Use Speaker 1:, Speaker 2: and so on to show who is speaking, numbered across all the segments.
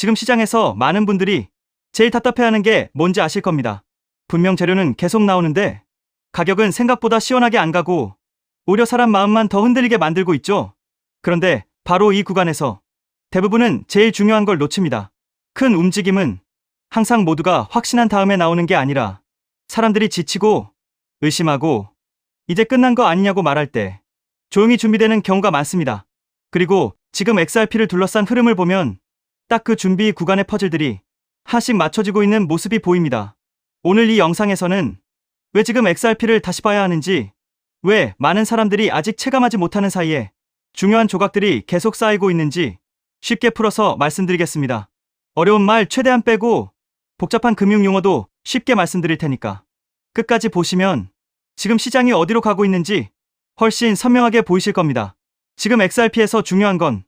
Speaker 1: 지금 시장에서 많은 분들이 제일 답답해하는 게 뭔지 아실 겁니다. 분명 재료는 계속 나오는데 가격은 생각보다 시원하게 안 가고 오히려 사람 마음만 더 흔들리게 만들고 있죠. 그런데 바로 이 구간에서 대부분은 제일 중요한 걸 놓칩니다. 큰 움직임은 항상 모두가 확신한 다음에 나오는 게 아니라 사람들이 지치고 의심하고 이제 끝난 거 아니냐고 말할 때 조용히 준비되는 경우가 많습니다. 그리고 지금 XRP를 둘러싼 흐름을 보면 딱 그 준비 구간의 퍼즐들이 하나씩 맞춰지고 있는 모습이 보입니다. 오늘 이 영상에서는 왜 지금 XRP를 다시 봐야 하는지, 왜 많은 사람들이 아직 체감하지 못하는 사이에 중요한 조각들이 계속 쌓이고 있는지 쉽게 풀어서 말씀드리겠습니다. 어려운 말 최대한 빼고 복잡한 금융 용어도 쉽게 말씀드릴 테니까 끝까지 보시면 지금 시장이 어디로 가고 있는지 훨씬 선명하게 보이실 겁니다. 지금 XRP에서 중요한 건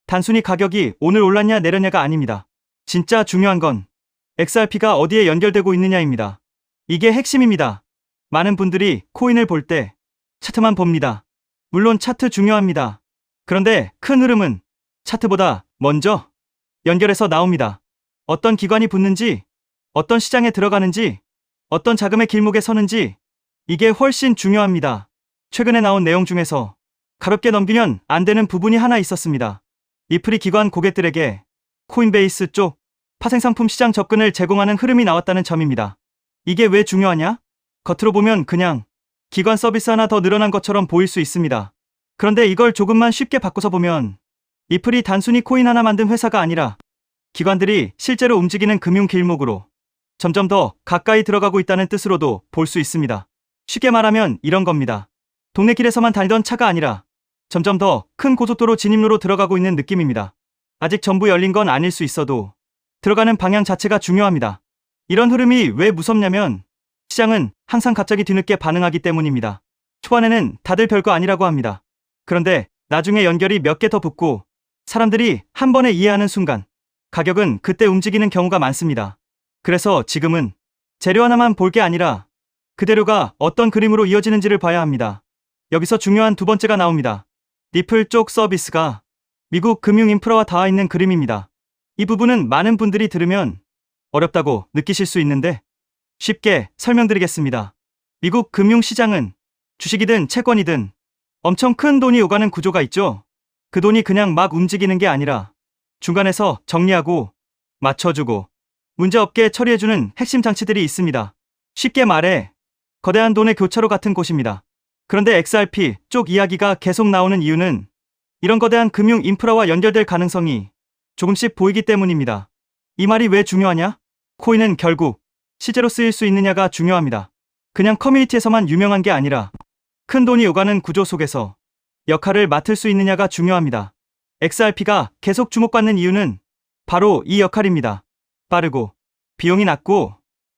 Speaker 1: 단순히 가격이 오늘 올랐냐 내렸냐가 아닙니다. 진짜 중요한 건 XRP가 어디에 연결되고 있느냐입니다. 이게 핵심입니다. 많은 분들이 코인을 볼 때 차트만 봅니다. 물론 차트 중요합니다. 그런데 큰 흐름은 차트보다 먼저 연결해서 나옵니다. 어떤 기관이 붙는지, 어떤 시장에 들어가는지, 어떤 자금의 길목에 서는지, 이게 훨씬 중요합니다. 최근에 나온 내용 중에서 가볍게 넘기면 안 되는 부분이 하나 있었습니다. 리플이 기관 고객들에게 코인베이스 쪽 파생상품 시장 접근을 제공하는 흐름이 나왔다는 점입니다. 이게 왜 중요하냐? 겉으로 보면 그냥 기관 서비스 하나 더 늘어난 것처럼 보일 수 있습니다. 그런데 이걸 조금만 쉽게 바꿔서 보면 리플이 단순히 코인 하나 만든 회사가 아니라 기관들이 실제로 움직이는 금융 길목으로 점점 더 가까이 들어가고 있다는 뜻으로도 볼 수 있습니다. 쉽게 말하면 이런 겁니다. 동네 길에서만 다니던 차가 아니라 점점 더 큰 고속도로 진입로로 들어가고 있는 느낌입니다. 아직 전부 열린 건 아닐 수 있어도 들어가는 방향 자체가 중요합니다. 이런 흐름이 왜 무섭냐면 시장은 항상 갑자기 뒤늦게 반응하기 때문입니다. 초반에는 다들 별거 아니라고 합니다. 그런데 나중에 연결이 몇 개 더 붙고 사람들이 한 번에 이해하는 순간 가격은 그때 움직이는 경우가 많습니다. 그래서 지금은 재료 하나만 볼 게 아니라 그대로가 어떤 그림으로 이어지는지를 봐야 합니다. 여기서 중요한 두 번째가 나옵니다. 리플 쪽 서비스가 미국 금융 인프라와 닿아 있는 그림입니다. 이 부분은 많은 분들이 들으면 어렵다고 느끼실 수 있는데 쉽게 설명드리겠습니다. 미국 금융시장은 주식이든 채권이든 엄청 큰 돈이 오가는 구조가 있죠. 그 돈이 그냥 막 움직이는 게 아니라 중간에서 정리하고 맞춰주고 문제없게 처리해주는 핵심 장치들이 있습니다. 쉽게 말해 거대한 돈의 교차로 같은 곳입니다. 그런데 XRP 쪽 이야기가 계속 나오는 이유는 이런 거대한 금융 인프라와 연결될 가능성이 조금씩 보이기 때문입니다. 이 말이 왜 중요하냐? 코인은 결국 실제로 쓰일 수 있느냐가 중요합니다. 그냥 커뮤니티에서만 유명한 게 아니라 큰 돈이 오가는 구조 속에서 역할을 맡을 수 있느냐가 중요합니다. XRP가 계속 주목받는 이유는 바로 이 역할입니다. 빠르고 비용이 낮고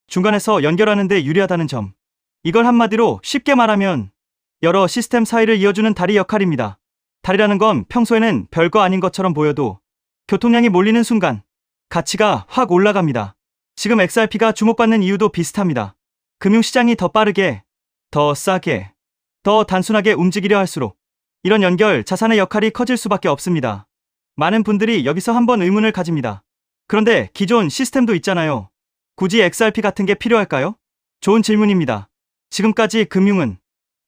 Speaker 1: 중간에서 연결하는 데 유리하다는 점. 이걸 한마디로 쉽게 말하면 여러 시스템 사이를 이어주는 다리 역할입니다. 다리라는 건 평소에는 별거 아닌 것처럼 보여도 교통량이 몰리는 순간 가치가 확 올라갑니다. 지금 XRP가 주목받는 이유도 비슷합니다. 금융시장이 더 빠르게, 더 싸게, 더 단순하게 움직이려 할수록 이런 연결 자산의 역할이 커질 수밖에 없습니다. 많은 분들이 여기서 한번 의문을 가집니다. 그런데 기존 시스템도 있잖아요. 굳이 XRP 같은 게 필요할까요? 좋은 질문입니다. 지금까지 금융은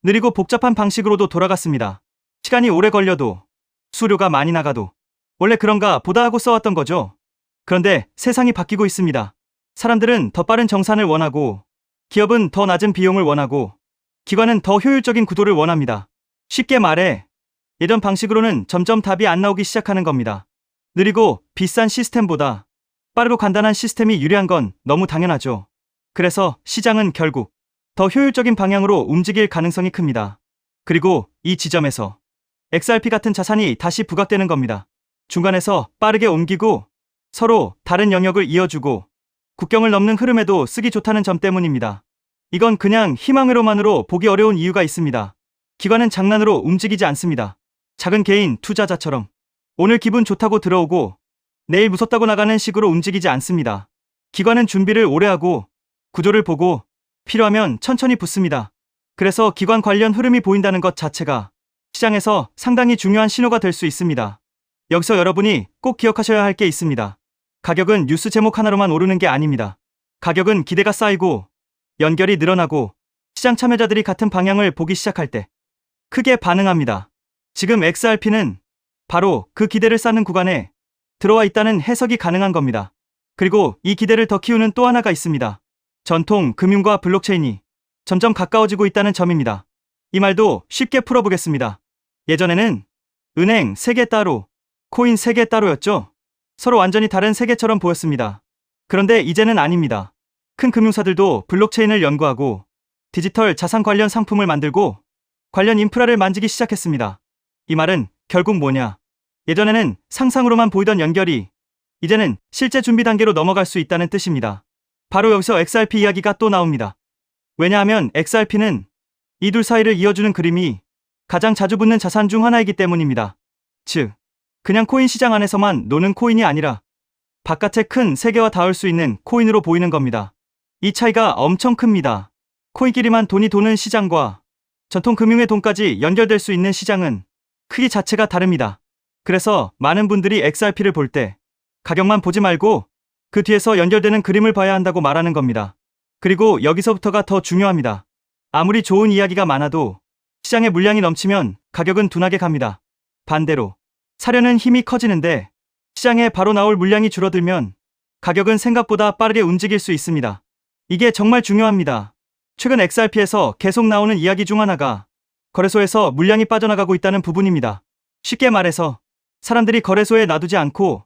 Speaker 1: 느리고 복잡한 방식으로도 돌아갔습니다. 시간이 오래 걸려도 수수료가 많이 나가도 원래 그런가 보다 하고 써왔던 거죠. 그런데 세상이 바뀌고 있습니다. 사람들은 더 빠른 정산을 원하고 기업은 더 낮은 비용을 원하고 기관은 더 효율적인 구도를 원합니다. 쉽게 말해 예전 방식으로는 점점 답이 안 나오기 시작하는 겁니다. 느리고 비싼 시스템보다 빠르고 간단한 시스템이 유리한 건 너무 당연하죠. 그래서 시장은 결국 더 효율적인 방향으로 움직일 가능성이 큽니다. 그리고 이 지점에서 XRP 같은 자산이 다시 부각되는 겁니다. 중간에서 빠르게 옮기고 서로 다른 영역을 이어주고 국경을 넘는 흐름에도 쓰기 좋다는 점 때문입니다. 이건 그냥 희망으로만으로 보기 어려운 이유가 있습니다. 기관은 장난으로 움직이지 않습니다. 작은 개인 투자자처럼 오늘 기분 좋다고 들어오고 내일 무섭다고 나가는 식으로 움직이지 않습니다. 기관은 준비를 오래 하고 구조를 보고 필요하면 천천히 붙습니다. 그래서 기관 관련 흐름이 보인다는 것 자체가 시장에서 상당히 중요한 신호가 될 수 있습니다. 여기서 여러분이 꼭 기억하셔야 할 게 있습니다. 가격은 뉴스 제목 하나로만 오르는 게 아닙니다. 가격은 기대가 쌓이고 연결이 늘어나고 시장 참여자들이 같은 방향을 보기 시작할 때 크게 반응합니다. 지금 XRP는 바로 그 기대를 쌓는 구간에 들어와 있다는 해석이 가능한 겁니다. 그리고 이 기대를 더 키우는 또 하나가 있습니다. 전통 금융과 블록체인이 점점 가까워지고 있다는 점입니다. 이 말도 쉽게 풀어보겠습니다. 예전에는 은행 3개 따로, 코인 3개 따로였죠. 서로 완전히 다른 세계처럼 보였습니다. 그런데 이제는 아닙니다. 큰 금융사들도 블록체인을 연구하고 디지털 자산 관련 상품을 만들고 관련 인프라를 만지기 시작했습니다. 이 말은 결국 뭐냐? 예전에는 상상으로만 보이던 연결이 이제는 실제 준비 단계로 넘어갈 수 있다는 뜻입니다. 바로 여기서 XRP 이야기가 또 나옵니다. 왜냐하면 XRP는 이 둘 사이를 이어주는 그림이 가장 자주 붙는 자산 중 하나이기 때문입니다. 즉, 그냥 코인 시장 안에서만 노는 코인이 아니라 바깥의 큰 세계와 닿을 수 있는 코인으로 보이는 겁니다. 이 차이가 엄청 큽니다. 코인끼리만 돈이 도는 시장과 전통 금융의 돈까지 연결될 수 있는 시장은 크기 자체가 다릅니다. 그래서 많은 분들이 XRP를 볼 때 가격만 보지 말고 그 뒤에서 연결되는 그림을 봐야 한다고 말하는 겁니다. 그리고 여기서부터가 더 중요합니다. 아무리 좋은 이야기가 많아도 시장에 물량이 넘치면 가격은 둔하게 갑니다. 반대로 사려는 힘이 커지는데 시장에 바로 나올 물량이 줄어들면 가격은 생각보다 빠르게 움직일 수 있습니다. 이게 정말 중요합니다. 최근 XRP에서 계속 나오는 이야기 중 하나가 거래소에서 물량이 빠져나가고 있다는 부분입니다. 쉽게 말해서 사람들이 거래소에 놔두지 않고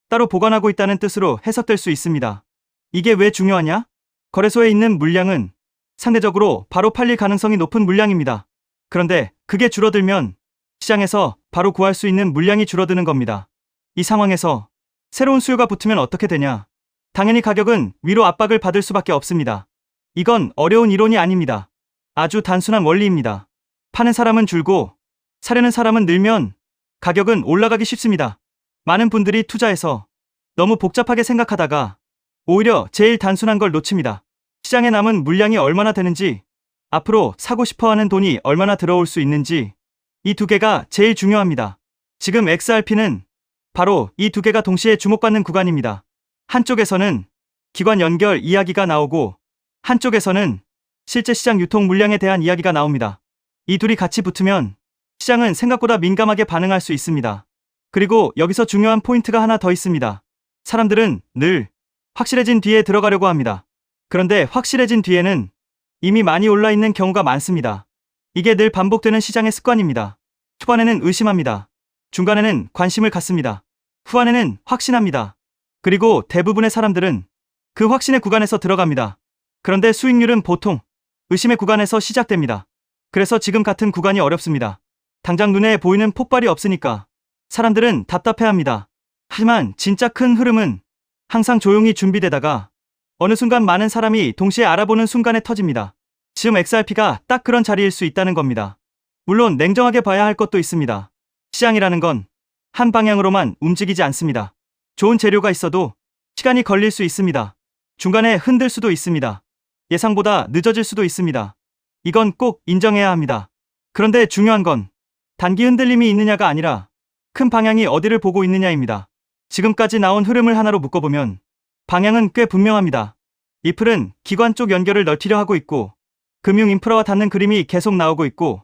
Speaker 1: 따로 보관하고 있다는 뜻으로 해석될 수 있습니다. 이게 왜 중요하냐? 거래소에 있는 물량은 상대적으로 바로 팔릴 가능성이 높은 물량입니다. 그런데 그게 줄어들면 시장에서 바로 구할 수 있는 물량이 줄어드는 겁니다. 이 상황에서 새로운 수요가 붙으면 어떻게 되냐? 당연히 가격은 위로 압박을 받을 수밖에 없습니다. 이건 어려운 이론이 아닙니다. 아주 단순한 원리입니다. 파는 사람은 줄고 사려는 사람은 늘면 가격은 올라가기 쉽습니다. 많은 분들이 투자해서 너무 복잡하게 생각하다가 오히려 제일 단순한 걸 놓칩니다. 시장에 남은 물량이 얼마나 되는지, 앞으로 사고 싶어하는 돈이 얼마나 들어올 수 있는지, 이 두 개가 제일 중요합니다. 지금 XRP는 바로 이 두 개가 동시에 주목받는 구간입니다. 한쪽에서는 기관 연결 이야기가 나오고 한쪽에서는 실제 시장 유통 물량에 대한 이야기가 나옵니다. 이 둘이 같이 붙으면 시장은 생각보다 민감하게 반응할 수 있습니다. 그리고 여기서 중요한 포인트가 하나 더 있습니다. 사람들은 늘 확실해진 뒤에 들어가려고 합니다. 그런데 확실해진 뒤에는 이미 많이 올라 있는 경우가 많습니다. 이게 늘 반복되는 시장의 습관입니다. 초반에는 의심합니다. 중간에는 관심을 갖습니다. 후반에는 확신합니다. 그리고 대부분의 사람들은 그 확신의 구간에서 들어갑니다. 그런데 수익률은 보통 의심의 구간에서 시작됩니다. 그래서 지금 같은 구간이 어렵습니다. 당장 눈에 보이는 폭발이 없으니까 사람들은 답답해합니다. 하지만 진짜 큰 흐름은 항상 조용히 준비되다가 어느 순간 많은 사람이 동시에 알아보는 순간에 터집니다. 지금 XRP가 딱 그런 자리일 수 있다는 겁니다. 물론 냉정하게 봐야 할 것도 있습니다. 시장이라는 건 한 방향으로만 움직이지 않습니다. 좋은 재료가 있어도 시간이 걸릴 수 있습니다. 중간에 흔들 수도 있습니다. 예상보다 늦어질 수도 있습니다. 이건 꼭 인정해야 합니다. 그런데 중요한 건 단기 흔들림이 있느냐가 아니라 큰 방향이 어디를 보고 있느냐입니다. 지금까지 나온 흐름을 하나로 묶어보면 방향은 꽤 분명합니다. 리플은 기관 쪽 연결을 넓히려 하고 있고 금융 인프라와 닿는 그림이 계속 나오고 있고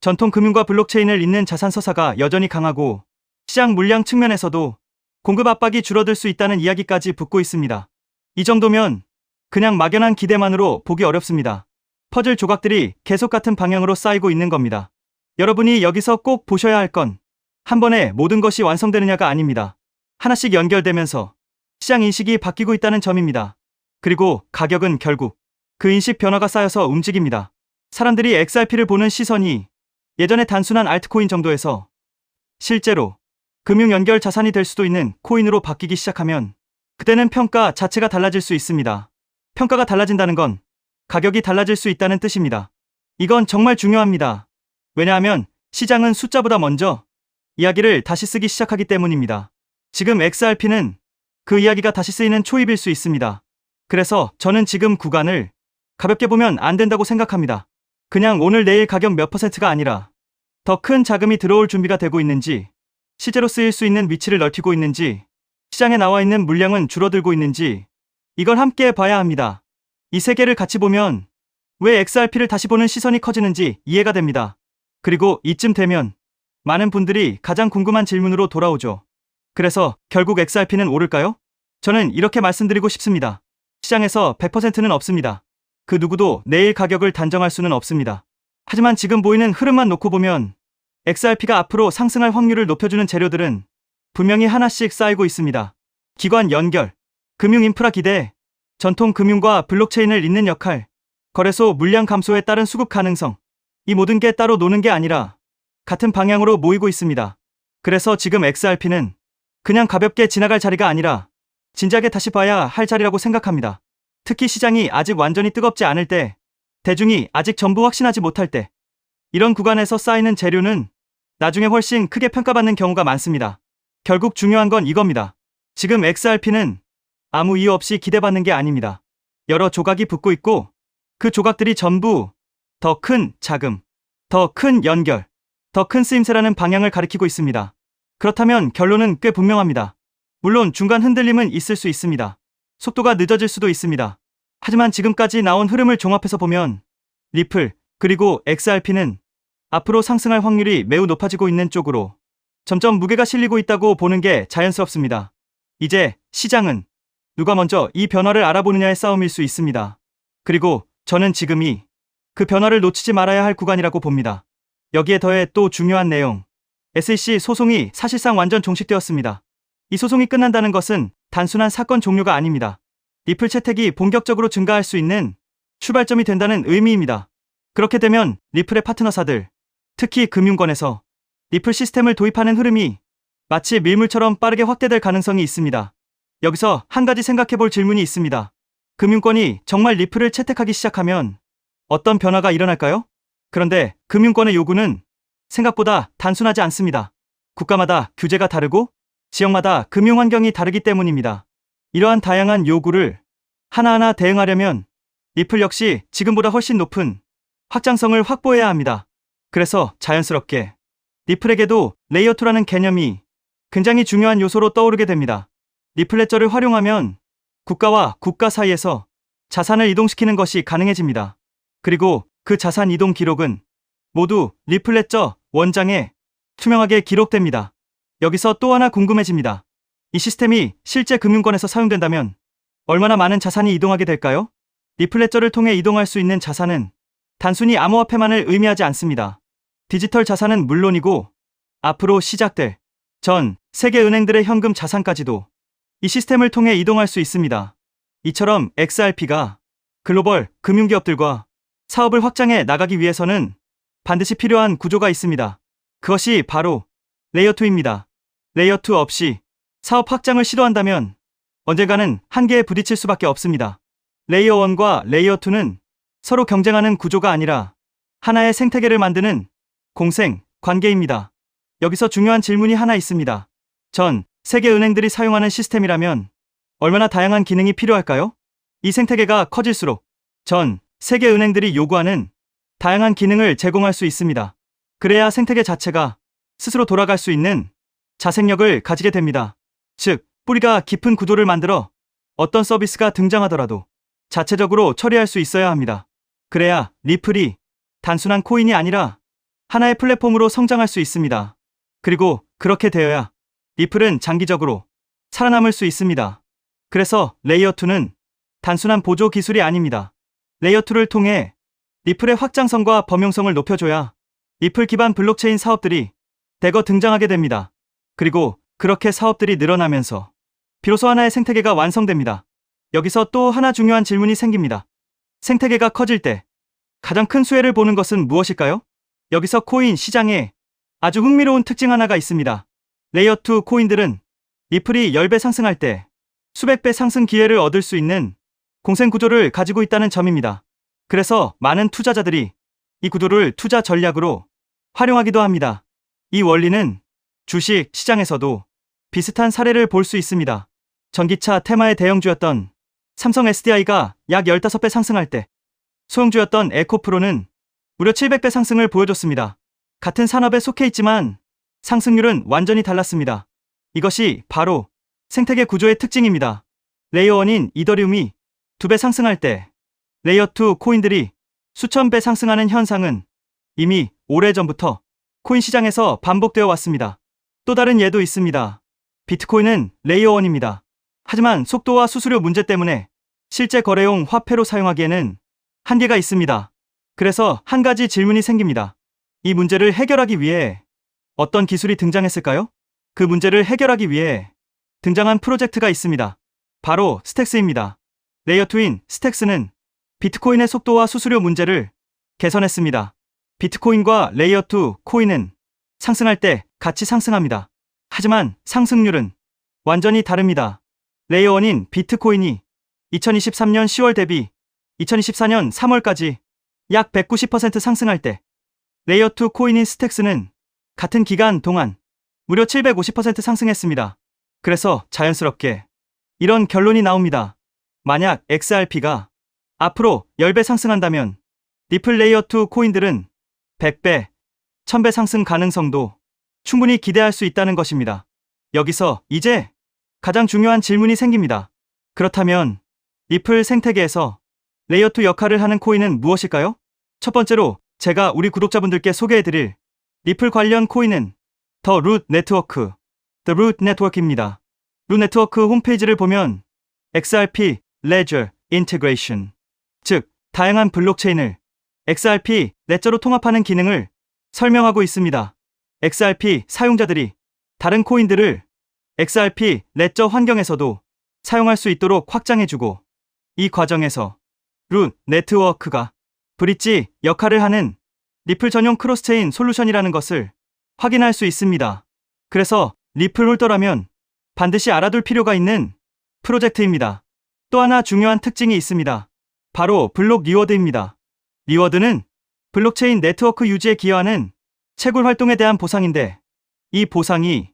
Speaker 1: 전통 금융과 블록체인을 잇는 자산서사가 여전히 강하고 시장 물량 측면에서도 공급 압박이 줄어들 수 있다는 이야기까지 붙고 있습니다. 이 정도면 그냥 막연한 기대만으로 보기 어렵습니다. 퍼즐 조각들이 계속 같은 방향으로 쌓이고 있는 겁니다. 여러분이 여기서 꼭 보셔야 할 건 한 번에 모든 것이 완성되느냐가 아닙니다. 하나씩 연결되면서 시장 인식이 바뀌고 있다는 점입니다. 그리고 가격은 결국 그 인식 변화가 쌓여서 움직입니다. 사람들이 XRP를 보는 시선이 예전의 단순한 알트코인 정도에서 실제로 금융 연결 자산이 될 수도 있는 코인으로 바뀌기 시작하면 그때는 평가 자체가 달라질 수 있습니다. 평가가 달라진다는 건 가격이 달라질 수 있다는 뜻입니다. 이건 정말 중요합니다. 왜냐하면 시장은 숫자보다 먼저 이야기를 다시 쓰기 시작하기 때문입니다. 지금 XRP는 그 이야기가 다시 쓰이는 초입일 수 있습니다. 그래서 저는 지금 구간을 가볍게 보면 안 된다고 생각합니다. 그냥 오늘 내일 가격 몇 %가 아니라 더 큰 자금이 들어올 준비가 되고 있는지, 실제로 쓰일 수 있는 위치를 넓히고 있는지, 시장에 나와 있는 물량은 줄어들고 있는지 이걸 함께 봐야 합니다. 이 세 개를 같이 보면 왜 XRP를 다시 보는 시선이 커지는지 이해가 됩니다. 그리고 이쯤 되면 많은 분들이 가장 궁금한 질문으로 돌아오죠. 그래서 결국 XRP는 오를까요? 저는 이렇게 말씀드리고 싶습니다. 시장에서 100%는 없습니다. 그 누구도 내일 가격을 단정할 수는 없습니다. 하지만 지금 보이는 흐름만 놓고 보면 XRP가 앞으로 상승할 확률을 높여주는 재료들은 분명히 하나씩 쌓이고 있습니다. 기관 연결, 금융 인프라 기대, 전통 금융과 블록체인을 잇는 역할, 거래소 물량 감소에 따른 수급 가능성, 이 모든 게 따로 노는 게 아니라 같은 방향으로 모이고 있습니다. 그래서 지금 XRP는 그냥 가볍게 지나갈 자리가 아니라 진작에 다시 봐야 할 자리라고 생각합니다. 특히 시장이 아직 완전히 뜨겁지 않을 때, 대중이 아직 전부 확신하지 못할 때, 이런 구간에서 쌓이는 재료는 나중에 훨씬 크게 평가받는 경우가 많습니다. 결국 중요한 건 이겁니다. 지금 XRP는 아무 이유 없이 기대받는 게 아닙니다. 여러 조각이 붙고 있고 그 조각들이 전부 더 큰 자금, 더 큰 연결, 더 큰 쓰임새라는 방향을 가리키고 있습니다. 그렇다면 결론은 꽤 분명합니다. 물론 중간 흔들림은 있을 수 있습니다. 속도가 늦어질 수도 있습니다. 하지만 지금까지 나온 흐름을 종합해서 보면 리플 그리고 XRP는 앞으로 상승할 확률이 매우 높아지고 있는 쪽으로 점점 무게가 실리고 있다고 보는 게 자연스럽습니다. 이제 시장은 누가 먼저 이 변화를 알아보느냐의 싸움일 수 있습니다. 그리고 저는 지금이 그 변화를 놓치지 말아야 할 구간이라고 봅니다. 여기에 더해 또 중요한 내용, SEC 소송이 사실상 완전 종식되었습니다. 이 소송이 끝난다는 것은 단순한 사건 종료가 아닙니다. 리플 채택이 본격적으로 증가할 수 있는 출발점이 된다는 의미입니다. 그렇게 되면 리플의 파트너사들, 특히 금융권에서 리플 시스템을 도입하는 흐름이 마치 밀물처럼 빠르게 확대될 가능성이 있습니다. 여기서 한 가지 생각해 볼 질문이 있습니다. 금융권이 정말 리플을 채택하기 시작하면 어떤 변화가 일어날까요? 그런데 금융권의 요구는 생각보다 단순하지 않습니다. 국가마다 규제가 다르고 지역마다 금융 환경이 다르기 때문입니다. 이러한 다양한 요구를 하나하나 대응하려면 리플 역시 지금보다 훨씬 높은 확장성을 확보해야 합니다. 그래서 자연스럽게 리플에게도 레이어2라는 개념이 굉장히 중요한 요소로 떠오르게 됩니다. 리플레저를 활용하면 국가와 국가 사이에서 자산을 이동시키는 것이 가능해집니다. 그리고 그 자산 이동 기록은 모두 리플레저 원장에 투명하게 기록됩니다. 여기서 또 하나 궁금해집니다. 이 시스템이 실제 금융권에서 사용된다면 얼마나 많은 자산이 이동하게 될까요? 리플레저를 통해 이동할 수 있는 자산은 단순히 암호화폐만을 의미하지 않습니다. 디지털 자산은 물론이고 앞으로 시작될 전 세계 은행들의 현금 자산까지도 이 시스템을 통해 이동할 수 있습니다. 이처럼 XRP가 글로벌 금융기업들과 사업을 확장해 나가기 위해서는 반드시 필요한 구조가 있습니다. 그것이 바로 레이어2입니다. 레이어2 없이 사업 확장을 시도한다면 언젠가는 한계에 부딪힐 수밖에 없습니다. 레이어1과 레이어2는 서로 경쟁하는 구조가 아니라 하나의 생태계를 만드는 공생 관계입니다. 여기서 중요한 질문이 하나 있습니다. 전 세계 은행들이 사용하는 시스템이라면 얼마나 다양한 기능이 필요할까요? 이 생태계가 커질수록 전 세계 은행들이 요구하는 다양한 기능을 제공할 수 있습니다. 그래야 생태계 자체가 스스로 돌아갈 수 있는 자생력을 가지게 됩니다. 즉, 뿌리가 깊은 구조를 만들어 어떤 서비스가 등장하더라도 자체적으로 처리할 수 있어야 합니다. 그래야 리플이 단순한 코인이 아니라 하나의 플랫폼으로 성장할 수 있습니다. 그리고 그렇게 되어야 리플은 장기적으로 살아남을 수 있습니다. 그래서 레이어2는 단순한 보조 기술이 아닙니다. 레이어2를 통해 리플의 확장성과 범용성을 높여줘야 리플 기반 블록체인 사업들이 대거 등장하게 됩니다. 그리고 그렇게 사업들이 늘어나면서 비로소 하나의 생태계가 완성됩니다. 여기서 또 하나 중요한 질문이 생깁니다. 생태계가 커질 때 가장 큰 수혜를 보는 것은 무엇일까요? 여기서 코인 시장에 아주 흥미로운 특징 하나가 있습니다. 레이어2 코인들은 리플이 10배 상승할 때 수백 배 상승 기회를 얻을 수 있는 공생 구조를 가지고 있다는 점입니다. 그래서 많은 투자자들이 이 구도를 투자 전략으로 활용하기도 합니다. 이 원리는 주식 시장에서도 비슷한 사례를 볼 수 있습니다. 전기차 테마의 대형주였던 삼성 SDI가 약 15배 상승할 때 소형주였던 에코프로는 무려 700배 상승을 보여줬습니다. 같은 산업에 속해 있지만 상승률은 완전히 달랐습니다. 이것이 바로 생태계 구조의 특징입니다. 레이어 1인 이더리움이 2배 상승할 때 레이어 2 코인들이 수천 배 상승하는 현상은 이미 오래전부터 코인 시장에서 반복되어 왔습니다. 또 다른 예도 있습니다. 비트코인은 레이어 1입니다. 하지만 속도와 수수료 문제 때문에 실제 거래용 화폐로 사용하기에는 한계가 있습니다. 그래서 한 가지 질문이 생깁니다. 이 문제를 해결하기 위해 어떤 기술이 등장했을까요? 그 문제를 해결하기 위해 등장한 프로젝트가 있습니다. 바로 스택스입니다. 레이어 2인 스택스는 비트코인의 속도와 수수료 문제를 개선했습니다. 비트코인과 레이어 2 코인은 상승할 때 같이 상승합니다. 하지만 상승률은 완전히 다릅니다. 레이어 1인 비트코인이 2023년 10월 대비 2024년 3월까지 약 190% 상승할 때 레이어 2 코인인 스택스는 같은 기간 동안 무려 750% 상승했습니다. 그래서 자연스럽게 이런 결론이 나옵니다. 만약 XRP가 앞으로 10배 상승한다면 리플 레이어 2 코인들은 100배, 1000배 상승 가능성도 충분히 기대할 수 있다는 것입니다. 여기서 이제 가장 중요한 질문이 생깁니다. 그렇다면 리플 생태계에서 레이어 2 역할을 하는 코인은 무엇일까요? 첫 번째로 제가 우리 구독자분들께 소개해드릴 리플 관련 코인은 더 루트 네트워크, The Root Network입니다. 루트 네트워크 홈페이지를 보면 XRP Ledger Integration, 즉 다양한 블록체인을 XRP 레저로 통합하는 기능을 설명하고 있습니다. XRP 사용자들이 다른 코인들을 XRP 레저 환경에서도 사용할 수 있도록 확장해주고, 이 과정에서 루트 네트워크가 브릿지 역할을 하는 리플 전용 크로스체인 솔루션이라는 것을 확인할 수 있습니다. 그래서 리플 홀더라면 반드시 알아둘 필요가 있는 프로젝트입니다. 또 하나 중요한 특징이 있습니다. 바로 블록 리워드입니다. 리워드는 블록체인 네트워크 유지에 기여하는 채굴 활동에 대한 보상인데, 이 보상이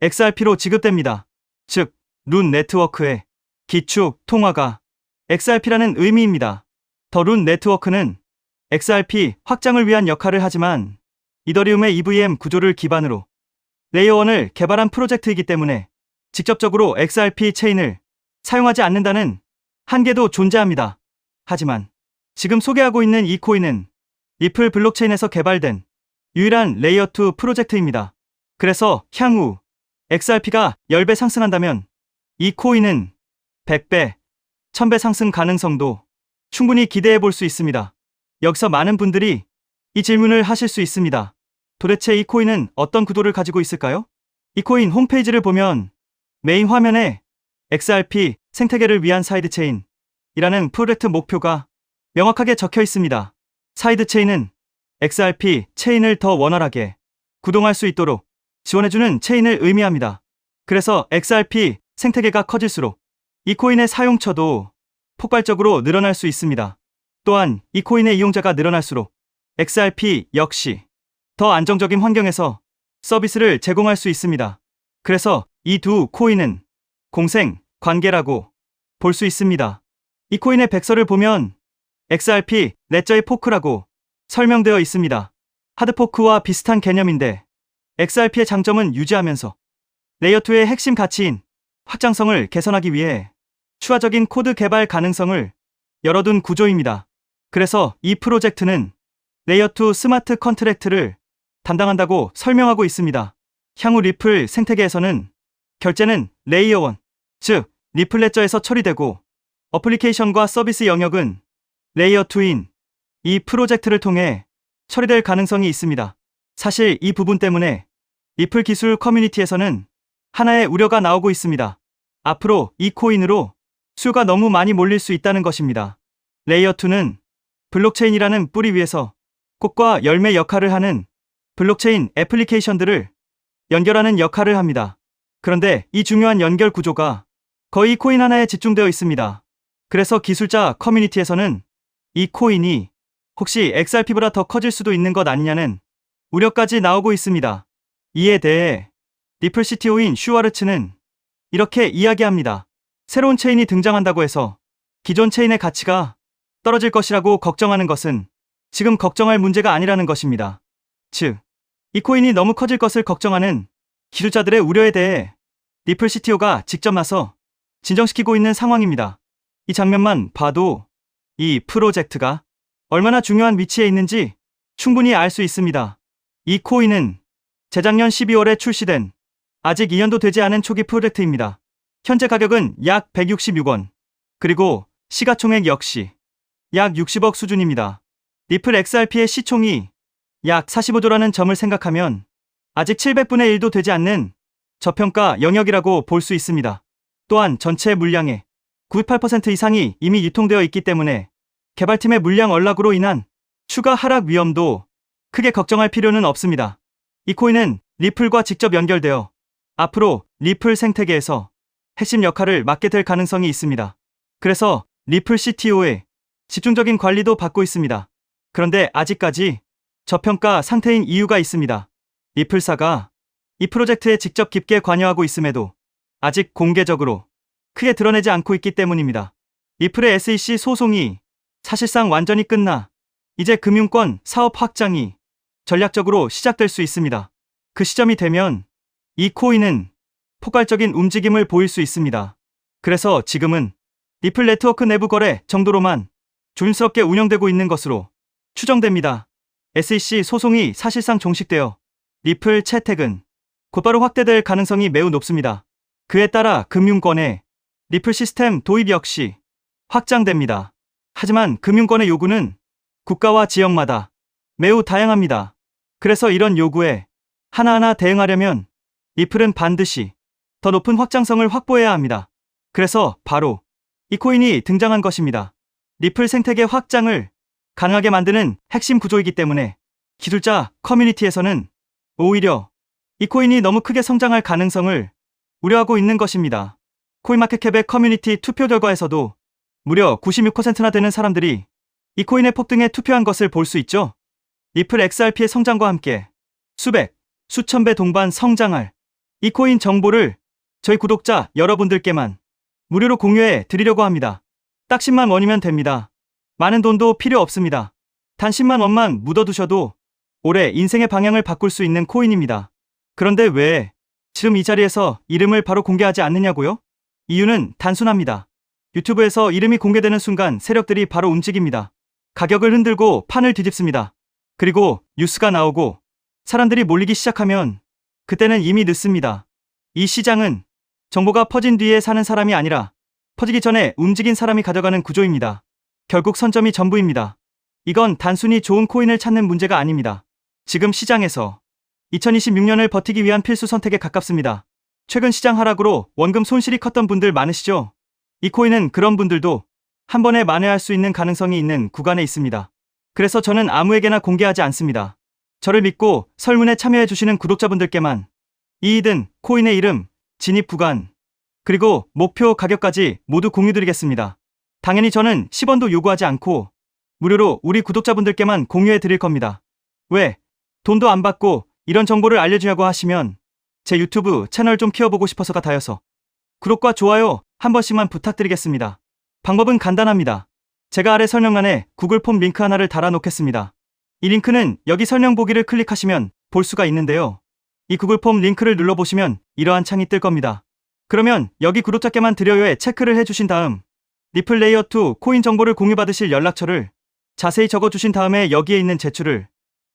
Speaker 1: XRP로 지급됩니다. 즉, 루트 네트워크의 기축 통화가 XRP라는 의미입니다. 더 루트 네트워크는 XRP 확장을 위한 역할을 하지만 이더리움의 EVM 구조를 기반으로 레이어 1을 개발한 프로젝트이기 때문에 직접적으로 XRP 체인을 사용하지 않는다는 한계도 존재합니다. 하지만 지금 소개하고 있는 이 코인은 리플 블록체인에서 개발된 유일한 레이어 2 프로젝트입니다. 그래서 향후 XRP가 10배 상승한다면 이 코인은 100배, 1000배 상승 가능성도 충분히 기대해 볼 수 있습니다. 여기서 많은 분들이 이 질문을 하실 수 있습니다. 도대체 이 코인은 어떤 구도를 가지고 있을까요? 이 코인 홈페이지를 보면 메인 화면에 XRP 생태계를 위한 사이드체인이라는 프로젝트 목표가 명확하게 적혀 있습니다. 사이드체인은 XRP 체인을 더 원활하게 구동할 수 있도록 지원해주는 체인을 의미합니다. 그래서 XRP 생태계가 커질수록 이 코인의 사용처도 폭발적으로 늘어날 수 있습니다. 또한 이 코인의 이용자가 늘어날수록 XRP 역시 더 안정적인 환경에서 서비스를 제공할 수 있습니다. 그래서 이 두 코인은 공생 관계라고 볼 수 있습니다. 이 코인의 백서를 보면 XRP 레저의 포크라고 설명되어 있습니다. 하드포크와 비슷한 개념인데 XRP의 장점은 유지하면서 레이어 2의 핵심 가치인 확장성을 개선하기 위해 추가적인 코드 개발 가능성을 열어둔 구조입니다. 그래서 이 프로젝트는 레이어 2 스마트 컨트랙트를 담당한다고 설명하고 있습니다. 향후 리플 생태계에서는 결제는 레이어 1, 즉 리플 레저에서 처리되고 어플리케이션과 서비스 영역은 레이어 2인 이 프로젝트를 통해 처리될 가능성이 있습니다. 사실 이 부분 때문에 리플 기술 커뮤니티에서는 하나의 우려가 나오고 있습니다. 앞으로 이 코인으로 수요가 너무 많이 몰릴 수 있다는 것입니다. 레이어 2는 블록체인이라는 뿌리 위에서 꽃과 열매 역할을 하는 블록체인 애플리케이션들을 연결하는 역할을 합니다. 그런데 이 중요한 연결 구조가 거의 코인 하나에 집중되어 있습니다. 그래서 기술자 커뮤니티에서는 이 코인이 혹시 XRP보다 더 커질 수도 있는 것 아니냐는 우려까지 나오고 있습니다. 이에 대해 리플 CTO인 슈와르츠는 이렇게 이야기합니다. 새로운 체인이 등장한다고 해서 기존 체인의 가치가 떨어질 것이라고 걱정하는 것은 지금 걱정할 문제가 아니라는 것입니다. 즉, 이 코인이 너무 커질 것을 걱정하는 기술자들의 우려에 대해 리플 CTO가 직접 나서 진정시키고 있는 상황입니다. 이 장면만 봐도 이 프로젝트가 얼마나 중요한 위치에 있는지 충분히 알 수 있습니다. 이 코인은 재작년 12월에 출시된 아직 2년도 되지 않은 초기 프로젝트입니다. 현재 가격은 약 166원, 그리고 시가총액 역시 약 60억 수준입니다. 리플 XRP의 시총이 약 45조라는 점을 생각하면 아직 700분의 1도 되지 않는 저평가 영역이라고 볼 수 있습니다. 또한 전체 물량의 98% 이상이 이미 유통되어 있기 때문에 개발팀의 물량 언락으로 인한 추가 하락 위험도 크게 걱정할 필요는 없습니다. 이 코인은 리플과 직접 연결되어 앞으로 리플 생태계에서 핵심 역할을 맡게 될 가능성이 있습니다. 그래서 리플 CTO의 집중적인 관리도 받고 있습니다. 그런데 아직까지 저평가 상태인 이유가 있습니다. 리플사가 이 프로젝트에 직접 깊게 관여하고 있음에도 아직 공개적으로 크게 드러내지 않고 있기 때문입니다. 리플의 SEC 소송이 사실상 완전히 끝나 이제 금융권 사업 확장이 전략적으로 시작될 수 있습니다. 그 시점이 되면 이 코인은 폭발적인 움직임을 보일 수 있습니다. 그래서 지금은 리플 네트워크 내부 거래 정도로만 조심스럽게 운영되고 있는 것으로 추정됩니다. SEC 소송이 사실상 종식되어 리플 채택은 곧바로 확대될 가능성이 매우 높습니다. 그에 따라 금융권의 리플 시스템 도입 역시 확장됩니다. 하지만 금융권의 요구는 국가와 지역마다 매우 다양합니다. 그래서 이런 요구에 하나하나 대응하려면 리플은 반드시 더 높은 확장성을 확보해야 합니다. 그래서 바로 이 코인이 등장한 것입니다. 리플 생태계 확장을 가능하게 만드는 핵심 구조이기 때문에 기술자 커뮤니티에서는 오히려 이 코인이 너무 크게 성장할 가능성을 우려하고 있는 것입니다. 코인마켓캡의 커뮤니티 투표 결과에서도 무려 96%나 되는 사람들이 이 코인의 폭등에 투표한 것을 볼 수 있죠. 리플 XRP의 성장과 함께 수백, 수천 배 동반 성장할 이 코인 정보를 저희 구독자 여러분들께만 무료로 공유해 드리려고 합니다. 딱 10만 원이면 됩니다. 많은 돈도 필요 없습니다. 단 10만 원만 묻어두셔도 올해 인생의 방향을 바꿀 수 있는 코인입니다. 그런데 왜 지금 이 자리에서 이름을 바로 공개하지 않느냐고요? 이유는 단순합니다. 유튜브에서 이름이 공개되는 순간 세력들이 바로 움직입니다. 가격을 흔들고 판을 뒤집습니다. 그리고 뉴스가 나오고 사람들이 몰리기 시작하면 그때는 이미 늦습니다. 이 시장은 정보가 퍼진 뒤에 사는 사람이 아니라 퍼지기 전에 움직인 사람이 가져가는 구조입니다. 결국 선점이 전부입니다. 이건 단순히 좋은 코인을 찾는 문제가 아닙니다. 지금 시장에서 2026년을 버티기 위한 필수 선택에 가깝습니다. 최근 시장 하락으로 원금 손실이 컸던 분들 많으시죠? 이 코인은 그런 분들도 한 번에 만회할 수 있는 가능성이 있는 구간에 있습니다. 그래서 저는 아무에게나 공개하지 않습니다. 저를 믿고 설문에 참여해 주시는 구독자분들께만 이익은 코인의 이름, 진입 구간, 그리고 목표 가격까지 모두 공유드리겠습니다. 당연히 저는 10원도 요구하지 않고 무료로 우리 구독자분들께만 공유해 드릴 겁니다. 왜? 돈도 안 받고 이런 정보를 알려주냐고 하시면 제 유튜브 채널 좀 키워보고 싶어서 같아서 구독과 좋아요 한 번씩만 부탁드리겠습니다. 방법은 간단합니다. 제가 아래 설명란에 구글 폼 링크 하나를 달아놓겠습니다. 이 링크는 여기 설명 보기를 클릭하시면 볼 수가 있는데요. 이 구글 폼 링크를 눌러보시면 이러한 창이 뜰 겁니다. 그러면 여기 구독자께만 드려요에 체크를 해주신 다음 리플 레이어2 코인 정보를 공유받으실 연락처를 자세히 적어주신 다음에 여기에 있는 제출을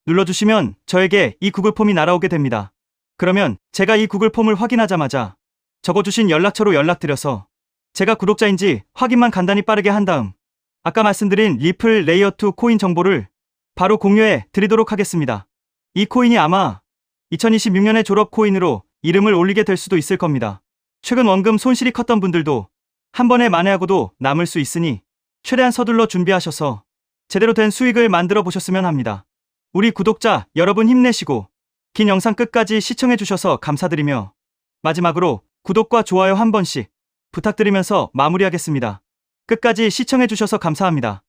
Speaker 1: 눌러주시면 저에게 이 구글 폼이 날아오게 됩니다. 그러면 제가 이 구글 폼을 확인하자마자 적어주신 연락처로 연락드려서 제가 구독자인지 확인만 간단히 빠르게 한 다음 아까 말씀드린 리플 레이어2 코인 정보를 바로 공유해 드리도록 하겠습니다. 이 코인이 아마 2026년의 졸업 코인으로 이름을 올리게 될 수도 있을 겁니다. 최근 원금 손실이 컸던 분들도 한 번에 만회하고도 남을 수 있으니 최대한 서둘러 준비하셔서 제대로 된 수익을 만들어 보셨으면 합니다. 우리 구독자 여러분 힘내시고 긴 영상 끝까지 시청해 주셔서 감사드리며 마지막으로 구독과 좋아요 한 번씩 부탁드리면서 마무리하겠습니다. 끝까지 시청해 주셔서 감사합니다.